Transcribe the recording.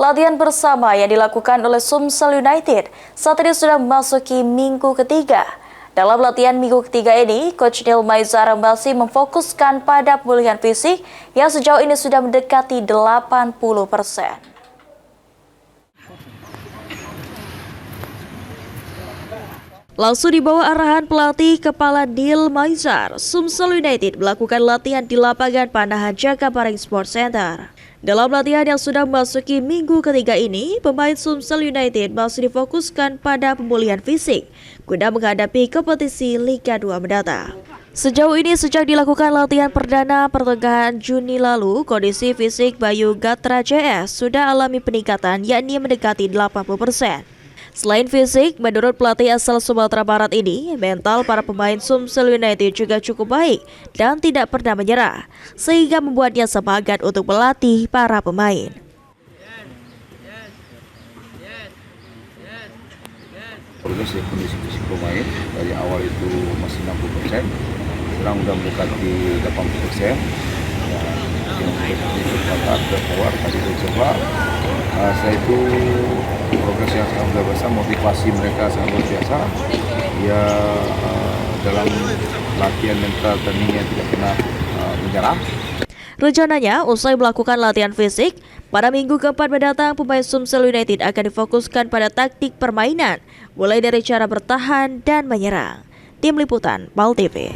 Latihan bersama yang dilakukan oleh Sumsel United saat ini sudah memasuki minggu ketiga. Dalam latihan minggu ketiga ini, Coach Neil Maizar masih memfokuskan pada pemulihan fisik yang sejauh ini sudah mendekati 80%. Langsung di bawah arahan pelatih kepala Neil Maizar, Sumsel United melakukan latihan di lapangan Panahan Jakabareng Sports Center. Dalam latihan yang sudah memasuki minggu ketiga ini, pemain Sumsel United masih difokuskan pada pemulihan fisik guna menghadapi kompetisi Liga 2 mendatang. Sejauh ini sejak dilakukan latihan perdana pertengahan Juni lalu, kondisi fisik Bayu Gatra JS sudah alami peningkatan yakni mendekati 80%. Selain fisik, menurut pelatih asal Sumatera Barat ini, mental para pemain Sumsel United juga cukup baik dan tidak pernah menyerah, sehingga membuatnya semangat untuk melatih para pemain. Kondisi fisik pemain dari awal itu masih 60%, sekarang sudah mendekati 80%. Keluar tadi coba, saya itu progres yang sangat luar biasa, motivasi mereka sangat luar biasa. Ya dalam latihan mental tandingnya tidak pernah menyerah. Rencananya, usai melakukan latihan fisik, pada minggu keempat mendatang pemain Sumsel United akan difokuskan pada taktik permainan, mulai dari cara bertahan dan menyerang. Tim Liputan, PAL TV.